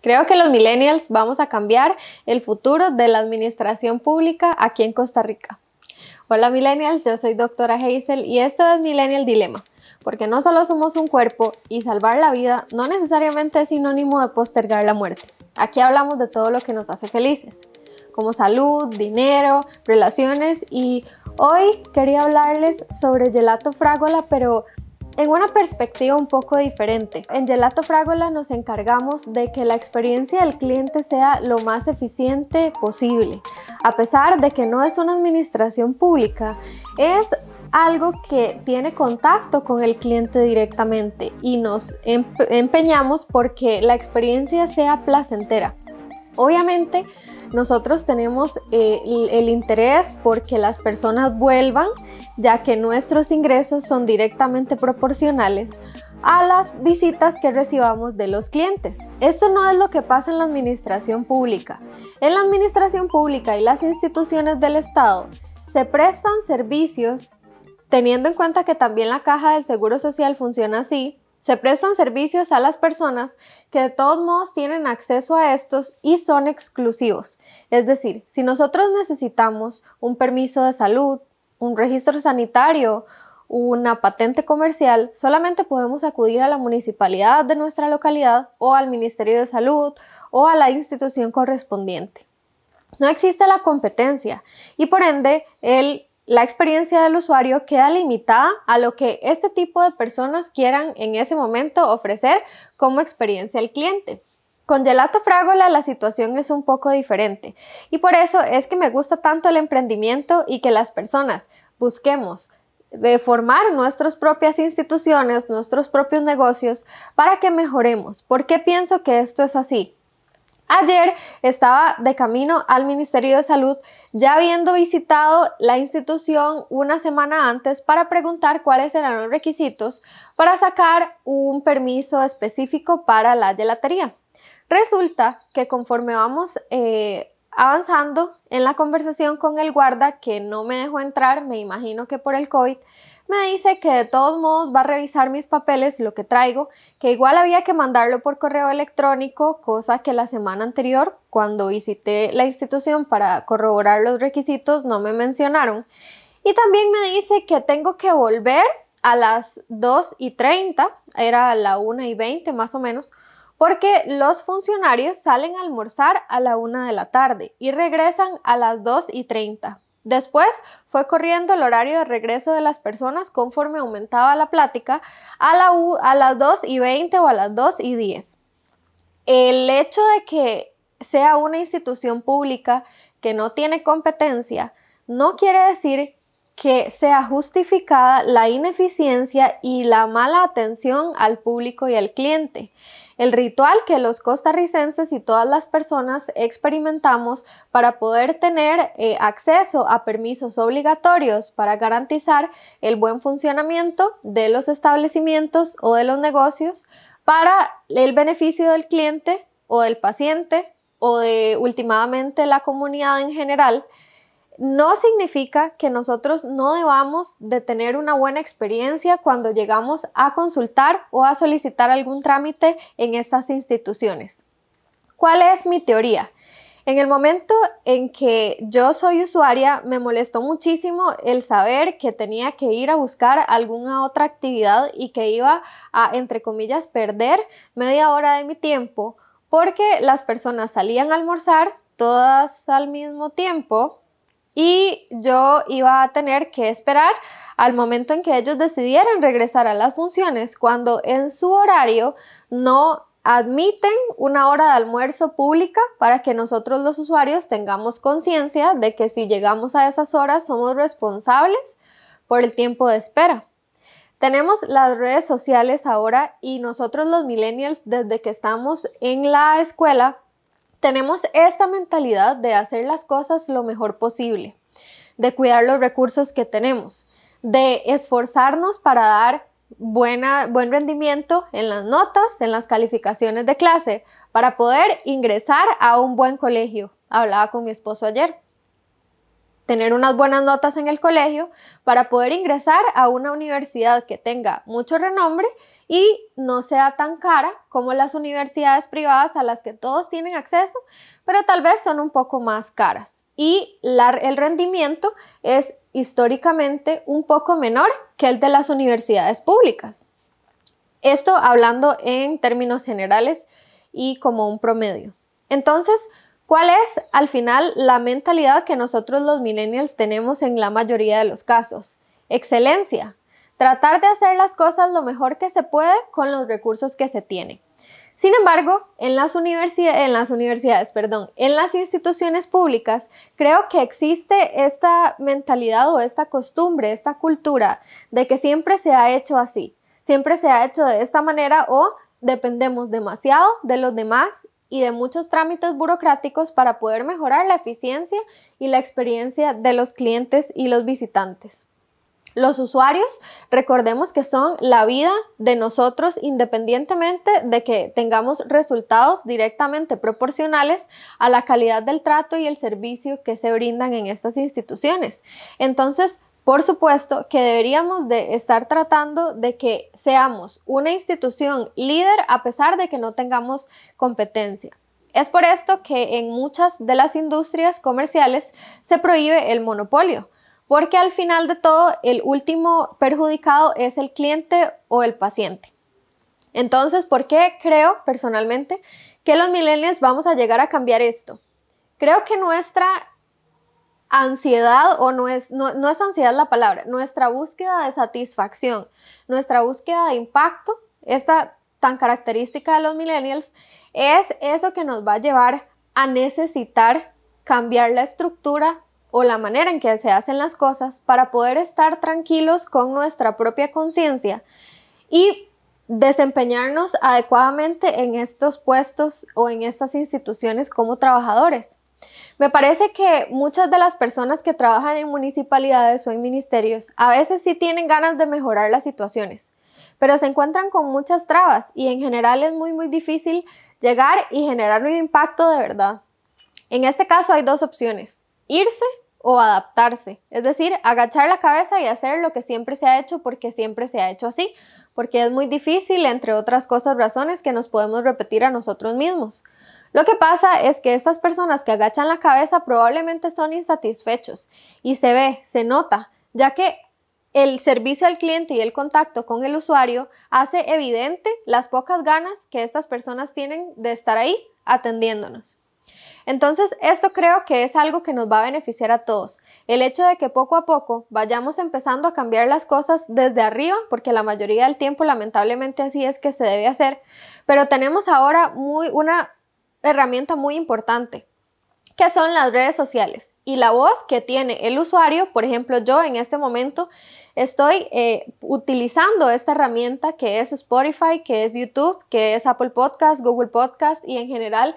Creo que los millennials vamos a cambiar el futuro de la administración pública aquí en Costa Rica. Hola millennials, yo soy doctora Hazel y esto es Millennial Dilema, porque no solo somos un cuerpo y salvar la vida no necesariamente es sinónimo de postergar la muerte. Aquí hablamos de todo lo que nos hace felices, como salud, dinero, relaciones y hoy quería hablarles sobre Gelato Fragola, pero en una perspectiva un poco diferente. En Gelato Fragola nos encargamos de que la experiencia del cliente sea lo más eficiente posible. A pesar de que no es una administración pública, es algo que tiene contacto con el cliente directamente y nos empeñamos porque la experiencia sea placentera. Obviamente nosotros tenemos el interés porque las personas vuelvan, ya que nuestros ingresos son directamente proporcionales a las visitas que recibamos de los clientes. Esto no es lo que pasa en la administración pública. En la administración pública y las instituciones del Estado se prestan servicios, teniendo en cuenta que también la Caja del Seguro Social funciona así. Se prestan servicios a las personas que de todos modos tienen acceso a estos y son exclusivos. Es decir, si nosotros necesitamos un permiso de salud, un registro sanitario, una patente comercial, solamente podemos acudir a la municipalidad de nuestra localidad o al Ministerio de Salud o a la institución correspondiente. No existe la competencia y por ende la experiencia del usuario queda limitada a lo que este tipo de personas quieran en ese momento ofrecer como experiencia al cliente. Con Gelato Fragola la situación es un poco diferente y por eso es que me gusta tanto el emprendimiento y que las personas busquemos de formar nuestras propias instituciones, nuestros propios negocios para que mejoremos. ¿Por qué pienso que esto es así? Ayer estaba de camino al Ministerio de Salud, ya habiendo visitado la institución una semana antes para preguntar cuáles eran los requisitos para sacar un permiso específico para la gelatería. Resulta que conforme vamos avanzando en la conversación con el guarda, que no me dejó entrar, me imagino que por el COVID, me dice que de todos modos va a revisar mis papeles, lo que traigo, que igual había que mandarlo por correo electrónico, cosa que la semana anterior, cuando visité la institución para corroborar los requisitos, no me mencionaron. Y también me dice que tengo que volver a las 2:30, era la 1:20 más o menos, porque los funcionarios salen a almorzar a la 1 de la tarde y regresan a las 2:30. Después fue corriendo el horario de regreso de las personas conforme aumentaba la plática a las 2:20 o a las 2:10. El hecho de que sea una institución pública que no tiene competencia no quiere decir que sea justificada la ineficiencia y la mala atención al público y al cliente. El ritual que los costarricenses y todas las personas experimentamos para poder tener acceso a permisos obligatorios para garantizar el buen funcionamiento de los establecimientos o de los negocios para el beneficio del cliente o del paciente o de últimamente la comunidad en general, no significa que nosotros no debamos de tener una buena experiencia cuando llegamos a consultar o a solicitar algún trámite en estas instituciones. ¿Cuál es mi teoría? En el momento en que yo soy usuaria, me molestó muchísimo el saber que tenía que ir a buscar alguna otra actividad y que iba a, entre comillas, perder media hora de mi tiempo porque las personas salían a almorzar todas al mismo tiempo y yo iba a tener que esperar al momento en que ellos decidieran regresar a las funciones cuando en su horario no admiten una hora de almuerzo pública para que nosotros los usuarios tengamos conciencia de que si llegamos a esas horas somos responsables por el tiempo de espera. Tenemos las redes sociales ahora y nosotros los millennials desde que estamos en la escuela tenemos esta mentalidad de hacer las cosas lo mejor posible, de cuidar los recursos que tenemos, de esforzarnos para dar buen rendimiento en las notas, en las calificaciones de clase, para poder ingresar a un buen colegio. Hablaba con mi esposo ayer. Tener unas buenas notas en el colegio para poder ingresar a una universidad que tenga mucho renombre y no sea tan cara como las universidades privadas a las que todos tienen acceso, pero tal vez son un poco más caras. Y el rendimiento es históricamente un poco menor que el de las universidades públicas. Esto hablando en términos generales y como un promedio. Entonces, ¿cuál es al final la mentalidad que nosotros los millennials tenemos en la mayoría de los casos? Excelencia. Tratar de hacer las cosas lo mejor que se puede con los recursos que se tienen. Sin embargo, en las instituciones públicas, creo que existe esta mentalidad o esta costumbre, esta cultura de que siempre se ha hecho así, siempre se ha hecho de esta manera o dependemos demasiado de los demás y de muchos trámites burocráticos para poder mejorar la eficiencia y la experiencia de los clientes y los visitantes. Los usuarios, recordemos que son la vida de nosotros independientemente de que tengamos resultados directamente proporcionales a la calidad del trato y el servicio que se brindan en estas instituciones. Entonces, por supuesto que deberíamos de estar tratando de que seamos una institución líder a pesar de que no tengamos competencia. Es por esto que en muchas de las industrias comerciales se prohíbe el monopolio, porque al final de todo el último perjudicado es el cliente o el paciente. Entonces, ¿por qué creo personalmente que los millennials vamos a llegar a cambiar esto? Creo que nuestra ansiedad, o no es ansiedad la palabra, nuestra búsqueda de satisfacción, nuestra búsqueda de impacto, esta tan característica de los millennials, es eso que nos va a llevar a necesitar cambiar la estructura o la manera en que se hacen las cosas para poder estar tranquilos con nuestra propia conciencia y desempeñarnos adecuadamente en estos puestos o en estas instituciones como trabajadores. Me parece que muchas de las personas que trabajan en municipalidades o en ministerios a veces sí tienen ganas de mejorar las situaciones, pero se encuentran con muchas trabas y en general es muy difícil llegar y generar un impacto de verdad. En este caso hay dos opciones: irse o adaptarse, es decir, agachar la cabeza y hacer lo que siempre se ha hecho porque siempre se ha hecho así, porque es muy difícil, entre otras razones que nos podemos repetir a nosotros mismos. Lo que pasa es que estas personas que agachan la cabeza probablemente son insatisfechos y se ve, se nota, ya que el servicio al cliente y el contacto con el usuario hace evidente las pocas ganas que estas personas tienen de estar ahí atendiéndonos. Entonces, esto creo que es algo que nos va a beneficiar a todos. El hecho de que poco a poco vayamos empezando a cambiar las cosas desde arriba, porque la mayoría del tiempo lamentablemente así es que se debe hacer, pero tenemos ahora una herramienta muy importante, que son las redes sociales y la voz que tiene el usuario. Por ejemplo, yo en este momento estoy utilizando esta herramienta que es Spotify, que es YouTube, que es Apple Podcast, Google Podcast y en general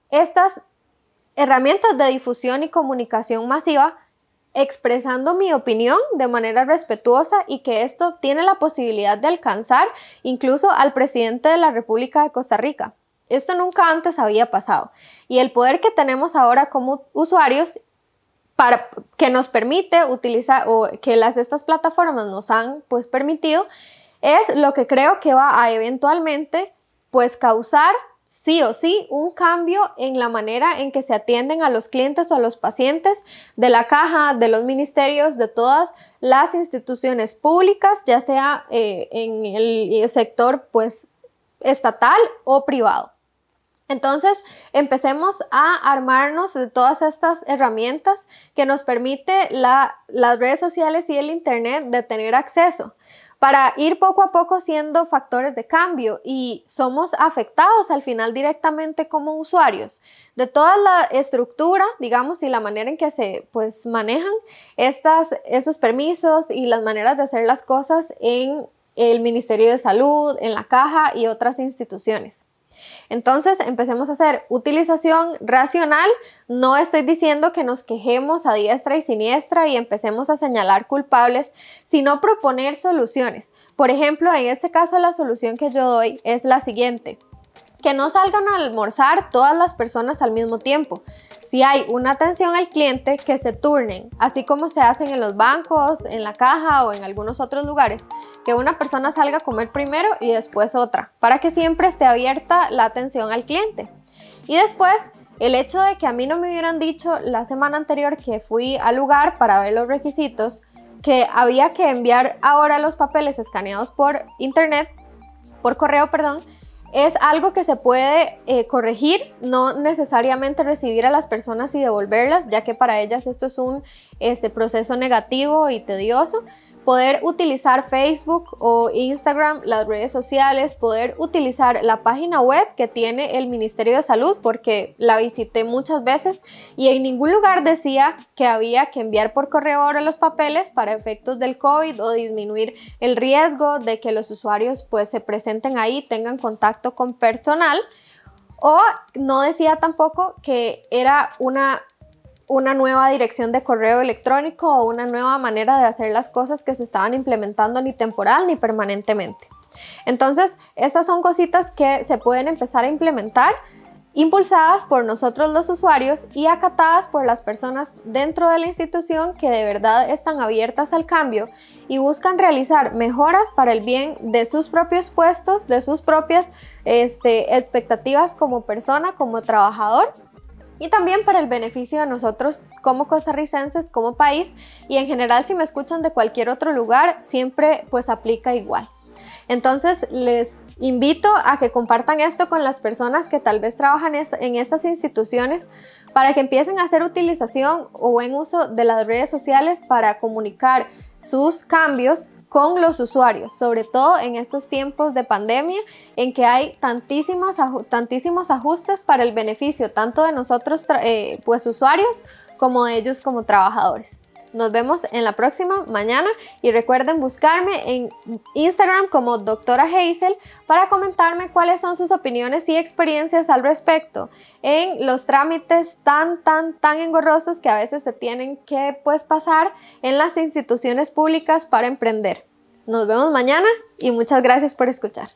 estas herramientas de difusión y comunicación masiva, expresando mi opinión de manera respetuosa y que esto tiene la posibilidad de alcanzar incluso al presidente de la República de Costa Rica. Esto nunca antes había pasado y el poder que tenemos ahora como usuarios que nos permite utilizar o que estas plataformas nos han permitido es lo que creo que va a eventualmente causar sí o sí un cambio en la manera en que se atienden a los clientes o a los pacientes de la caja, de los ministerios, de todas las instituciones públicas, ya sea en el sector estatal o privado. Entonces, empecemos a armarnos de todas estas herramientas que nos permite las redes sociales y el internet de tener acceso, para ir poco a poco siendo factores de cambio y somos afectados al final directamente como usuarios de toda la estructura, digamos, y la manera en que se manejan estos permisos y las maneras de hacer las cosas en el Ministerio de Salud, en la Caja y otras instituciones. Entonces, empecemos a hacer utilización racional. No estoy diciendo que nos quejemos a diestra y siniestra y empecemos a señalar culpables, sino proponer soluciones. Por ejemplo, en este caso, la solución que yo doy es la siguiente. que no salgan a almorzar todas las personas al mismo tiempo. Si hay una atención al cliente, que se turnen, así como se hacen en los bancos, en la caja o en algunos otros lugares, que una persona salga a comer primero y después otra, para que siempre esté abierta la atención al cliente. Y después, el hecho de que a mí no me hubieran dicho la semana anterior que fui al lugar para ver los requisitos, que había que enviar ahora los papeles escaneados por internet, por correo, perdón, es algo que se puede corregir, no necesariamente recibir a las personas y devolverlas, ya que para ellas esto es un proceso negativo y tedioso. Poder utilizar Facebook o Instagram, las redes sociales, poder utilizar la página web que tiene el Ministerio de Salud, porque la visité muchas veces y en ningún lugar decía que había que enviar por correo ahora los papeles para efectos del COVID o disminuir el riesgo de que los usuarios pues se presenten ahí, tengan contacto con personal, o no decía tampoco que era una nueva dirección de correo electrónico o una nueva manera de hacer las cosas que se estaban implementando ni temporal ni permanentemente. Entonces, estas son cositas que se pueden empezar a implementar, impulsadas por nosotros los usuarios y acatadas por las personas dentro de la institución que de verdad están abiertas al cambio y buscan realizar mejoras para el bien de sus propios puestos, de sus propias expectativas como persona, como trabajador, y también para el beneficio de nosotros como costarricenses, como país, y en general si me escuchan de cualquier otro lugar, siempre pues aplica igual. Entonces les invito a que compartan esto con las personas que tal vez trabajan en estas instituciones para que empiecen a hacer utilización o buen uso de las redes sociales para comunicar sus cambios con los usuarios, sobre todo en estos tiempos de pandemia en que hay tantísimos ajustes para el beneficio tanto de nosotros pues usuarios como de ellos como trabajadores. Nos vemos en la próxima mañana y recuerden buscarme en Instagram como Doctora Hazel para comentarme cuáles son sus opiniones y experiencias al respecto en los trámites tan engorrosos que a veces se tienen que pues pasar en las instituciones públicas para emprender. Nos vemos mañana y muchas gracias por escuchar.